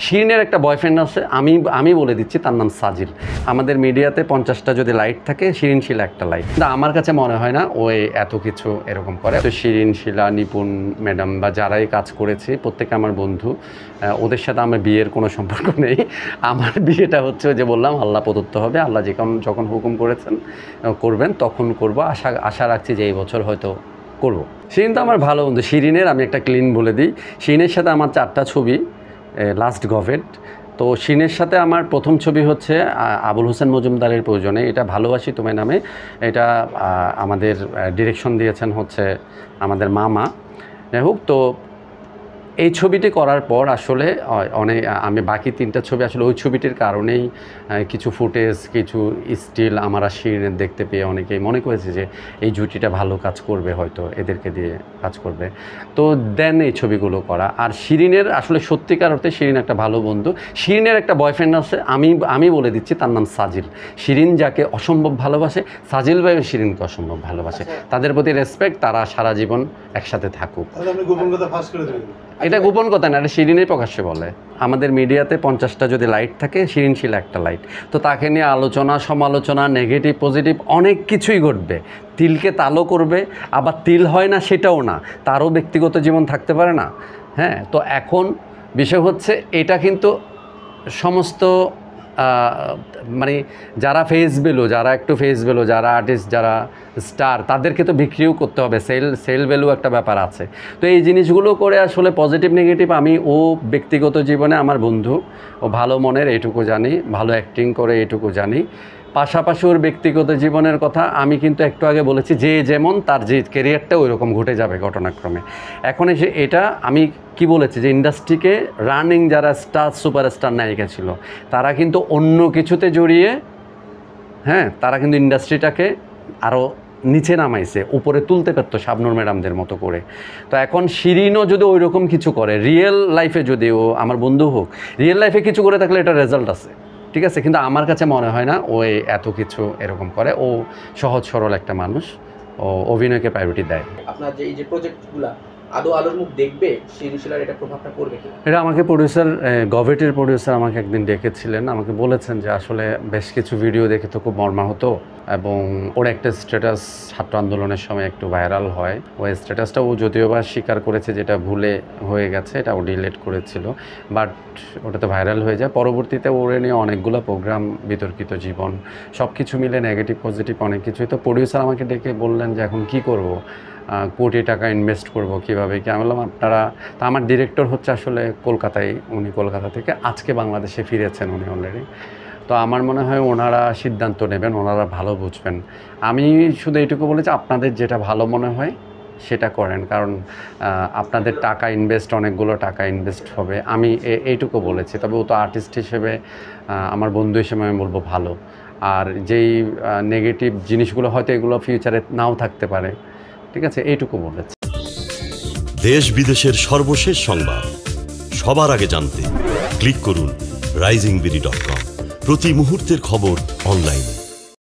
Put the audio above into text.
শিরিনের একটা বয়ফ্রেন্ড আছে, আমি বলে দিচ্ছি, তার নাম সাজিল। আমাদের মিডিয়াতে 50টা যদি লাইট থাকে, শিরিন শিলা একটা লাইট। কিন্তু আমার কাছে মনে হয় না ওই এত কিছু এরকম করে। তো শিরিন শিলা, নিপুণ ম্যাডাম বা যারাই কাজ করেছে প্রত্যেকে আমার বন্ধু। ওদের সাথে আমার বিয়ের কোনো সম্পর্ক নেই। আমার বিয়েটা হচ্ছে যে বললাম আল্লাহ প্রদত্ত হবে, আল্লাহ যখন হুকুম করবেন তখন করব। আশা রাখছি যে এই বছর হয়তো করব। শিরিন তো আমার ভালো বন্ধু। শিরিনের আমি একটা ক্লিন বলে দিই, শিরিনের সাথে আমার 4টা ছবি লাস্ট গভেট। তো শিরিনের সাথে আমার প্রথম ছবি হচ্ছে আবুল হোসেন মজুমদারের প্রয়োজনে, এটা ভালোবাসি তোমায় নামে। এটা আমাদের ডিরেকশন দিয়েছেন হচ্ছে আমাদের মামা। যাই হোক, তো এই ছবিটি করার পর আসলে আমি বাকি 3টা ছবি আসলে ওই ছবিটির কারণেই কিছু ফুটেজ, কিছু স্টিল আমার আর শিরিনের দেখতে পেয়ে অনেকেই মনে করেছে যে এই জুটিটা ভালো কাজ করবে, হয়তো এদেরকে দিয়ে কাজ করবে। তো দেন এই ছবিগুলো করা। আর শিরিনের আসলে সত্যিকার অর্থে শিরিন একটা ভালো বন্ধু। শিরিনের একটা বয়ফ্রেন্ড আছে, আমি বলে দিচ্ছি, তার নাম সাজিল। শিরিন যাকে অসম্ভব ভালোবাসে, সাজিল ভাই শিরিনকে অসম্ভব ভালোবাসে। তাদের প্রতি রেসপেক্ট, তারা সারা জীবন একসাথে থাকুক। এটা গোপন কথা না, এটা শিরিনই প্রকাশ্যে বলে। আমাদের মিডিয়াতে 50টা যদি লাইট থাকে, শিরিন শিলা একটা লাইট। তো তাকে নিয়ে আলোচনা, সমালোচনা, নেগেটিভ পজিটিভ অনেক কিছুই ঘটবে। তিলকে তালও করবে, আবার তিল হয় না সেটাও না, তারও ব্যক্তিগত জীবন থাকতে পারে না। হ্যাঁ, তো এখন বিষয় হচ্ছে এটা কিন্তু সমস্ত মানে যারা একটু ফেস ভ্যালু, যারা আর্টিস্ট, যারা স্টার, তাদেরকে তো বিক্রিও করতে হবে, সেল ভ্যালু একটা ব্যাপার আছে। তো এই জিনিসগুলো করে আসলে পজিটিভ নেগেটিভ ও ব্যক্তিগত জীবনে আমার বন্ধু, ও ভালো মনের এইটুকু জানি, ভালো অ্যাক্টিং করে এইটুকু জানি। পাশাপাশি ওর ব্যক্তিগত জীবনের কথা আমি কিন্তু একটু আগে বলেছি, যে যেমন তার যে ক্যারিয়ারটা ওই রকম ঘটে যাবে ঘটনাক্রমে। এখন এসে এটা আমি কি বলেছি যে ইন্ডাস্ট্রিকে রানিং যারা সুপারস্টার নায়িকা ছিল, তারা কিন্তু অন্য কিছুতে জড়িয়ে, হ্যাঁ, তারা কিন্তু ইন্ডাস্ট্রিটাকে আরও নিচে নামাইছে, উপরে তুলতে পারতো শাবনূর ম্যাডামদের মতো করে। তো এখন শিরিনও যদি ওই রকম কিছু করে, রিয়েল লাইফে যদি ও আমার বন্ধু হোক, রিয়েল লাইফে কিছু করে থাকলে এটা রেজাল্ট আছে, ঠিক আছে। কিন্তু আমার কাছে মনে হয় না ও এত কিছু এরকম করে। ও সহজ সরল একটা মানুষ, ও অভিনয়কে প্রায়োরিটি দেয়। আপনার যে এই যে প্রজেক্টগুলো আদৌ আলোর মুখ দেখবে, শিরিন শিলার এটা প্রভাবটা পড়বে কি? এটা আমাকে প্রডিউসার, গভেটের প্রডিউসার আমাকে একদিন ডেকেছিলেন, আমাকে বলেছেন যে আসলে বেশ কিছু ভিডিও দেখে তো খুব মর্মাহত, এবং ওর একটা স্ট্যাটাস ছাত্র আন্দোলনের সময় একটু ভাইরাল হয়। ওই স্ট্যাটাসটা ও যদিও বা স্বীকার করেছে যেটা ভুলে হয়ে গেছে, এটা ও ডিলিট করেছিল, বাট ওটা তো ভাইরাল হয়ে যায়। পরবর্তীতে ওরে নিয়ে অনেকগুলো প্রোগ্রাম, বিতর্কিত জীবন, সব কিছু মিলে নেগেটিভ পজিটিভ অনেক কিছুই। তো প্রডিউসার আমাকে ডেকে বললেন যে এখন কী করব, কোটি টাকা ইনভেস্ট করব, কীভাবে কি। আমি বললাম আপনারা, তা আমার ডিরেক্টর হচ্ছে আসলে কলকাতায়, উনি কলকাতা থেকে আজকে বাংলাদেশে ফিরেছেন উনি অলরেডি। তো আমার মনে হয় ওনারা সিদ্ধান্ত নেবেন, ওনারা ভালো বুঝবেন। আমি শুধু এইটুকু বলেছি, আপনাদের যেটা ভালো মনে হয় সেটা করেন, কারণ আপনাদের টাকা ইনভেস্ট, অনেকগুলো টাকা ইনভেস্ট হবে, আমি এইটুকু বলেছি। তবে ও তো আর্টিস্ট হিসেবে, আমার বন্ধু হিসেবে আমি বলবো ভালো। আর যেই নেগেটিভ জিনিসগুলো হয়তো এগুলো ফিউচারে নাও থাকতে পারে, ঠিক আছে, এইটুকু বলেছি। দেশ বিদেশের সর্বশেষ সংবাদ সবার আগে জানতে ক্লিক করুন risingbeauty.com। প্রতি মুহূর্তের খবর অনলাইনে।